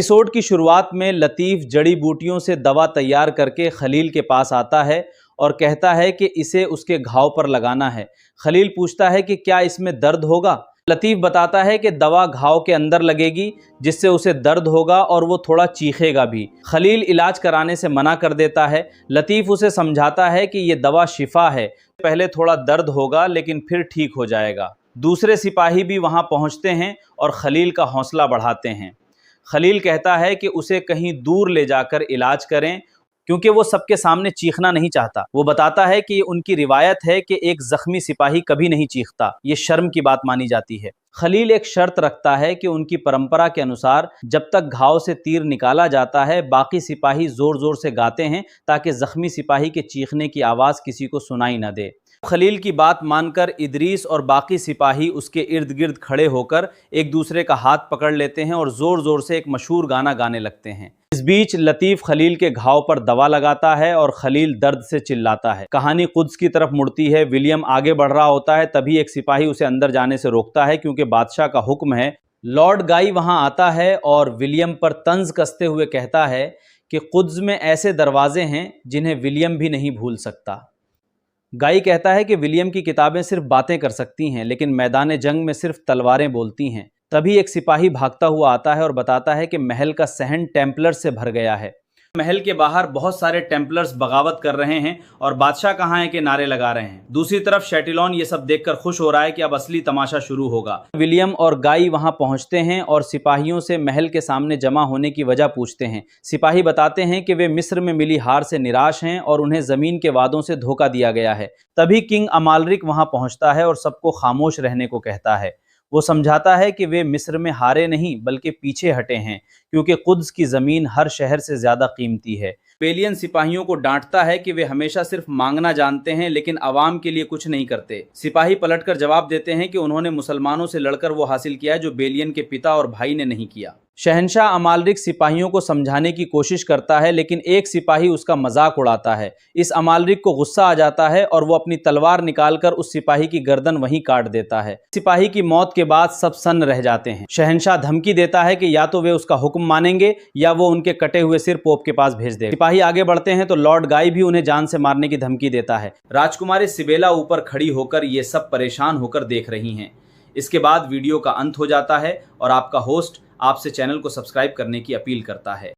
Episode की शुरुआत में लतीफ़ जड़ी बूटियों से दवा तैयार करके खलील के पास आता है और कहता है कि इसे उसके घाव पर लगाना है। खलील पूछता है कि क्या इसमें दर्द होगा। लतीफ़ बताता है कि दवा घाव के अंदर लगेगी जिससे उसे दर्द होगा और वो थोड़ा चीखेगा भी। खलील इलाज कराने से मना कर देता है। लतीफ़ उसे समझाता है कि ये दवा शिफा है, पहले थोड़ा दर्द होगा लेकिन फिर ठीक हो जाएगा। दूसरे सिपाही भी वहाँ पहुँचते हैं और खलील का हौसला बढ़ाते हैं। खलील कहता है कि उसे कहीं दूर ले जाकर इलाज करें क्योंकि वो सबके सामने चीखना नहीं चाहता। वो बताता है कि उनकी रिवायत है कि एक जख्मी सिपाही कभी नहीं चीखता, ये शर्म की बात मानी जाती है। खलील एक शर्त रखता है कि उनकी परंपरा के अनुसार जब तक घाव से तीर निकाला जाता है बाकी सिपाही जोर जोर से गाते हैं ताकि जख्मी सिपाही के चीखने की आवाज़ किसी को सुनाई न दे। खलील की बात मानकर इदरीस और बाकी सिपाही उसके इर्द गिर्द खड़े होकर एक दूसरे का हाथ पकड़ लेते हैं और ज़ोर ज़ोर से एक मशहूर गाना गाने लगते हैं। इस बीच लतीफ़ खलील के घाव पर दवा लगाता है और खलील दर्द से चिल्लाता है। कहानी कुद्स की तरफ मुड़ती है। विलियम आगे बढ़ रहा होता है, तभी एक सिपाही उसे अंदर जाने से रोकता है क्योंकि बादशाह का हुक्म है। लॉर्ड गाई वहाँ आता है और विलियम पर तंज कसते हुए कहता है कि कुद्स में ऐसे दरवाजे हैं जिन्हें विलियम भी नहीं भूल सकता। गाई कहता है कि विलियम की किताबें सिर्फ बातें कर सकती हैं लेकिन मैदान जंग में सिर्फ तलवारें बोलती हैं। तभी एक सिपाही भागता हुआ आता है और बताता है कि महल का सहन टेम्पलर्स से भर गया है। महल के बाहर बहुत सारे टेम्पलर्स बगावत कर रहे हैं और बादशाह कहाँ है के नारे लगा रहे हैं। दूसरी तरफ शैटिलॉन ये सब देखकर खुश हो रहा है कि अब असली तमाशा शुरू होगा। विलियम और गाई वहां पहुंचते हैं और सिपाहियों से महल के सामने जमा होने की वजह पूछते हैं। सिपाही बताते हैं कि वे मिस्र में मिली हार से निराश हैं और उन्हें जमीन के वादों से धोखा दिया गया है। तभी किंग अमालरिक वहां पहुंचता है और सबको खामोश रहने को कहता है। वो समझाता है कि वे मिस्र में हारे नहीं बल्कि पीछे हटे हैं क्योंकि कुद्स की ज़मीन हर शहर से ज़्यादा कीमती है। पेलियन सिपाहियों को डांटता है कि वे हमेशा सिर्फ मांगना जानते हैं लेकिन आवाम के लिए कुछ नहीं करते। सिपाही पलटकर जवाब देते हैं कि उन्होंने मुसलमानों से लड़कर वो हासिल किया है जो बेलियन के पिता और भाई ने नहीं किया। शहंशाह अमालरिक सिपाहियों को समझाने की कोशिश करता है लेकिन एक सिपाही उसका मजाक उड़ाता है। इस अमालरिक को गुस्सा आ जाता है और वो अपनी तलवार निकालकर उस सिपाही की गर्दन वहीं काट देता है। सिपाही की मौत के बाद सब सन्न रह जाते हैं। शहंशाह धमकी देता है कि या तो वे उसका हुक्म मानेंगे या वो उनके कटे हुए सिर पोप के पास भेज दे। सिपाही आगे बढ़ते हैं तो लॉर्ड गाई भी उन्हें जान से मारने की धमकी देता है। राजकुमारी सिबेला ऊपर खड़ी होकर ये सब परेशान होकर देख रही हैं। इसके बाद वीडियो का अंत हो जाता है और आपका होस्ट आपसे चैनल को सब्सक्राइब करने की अपील करता है।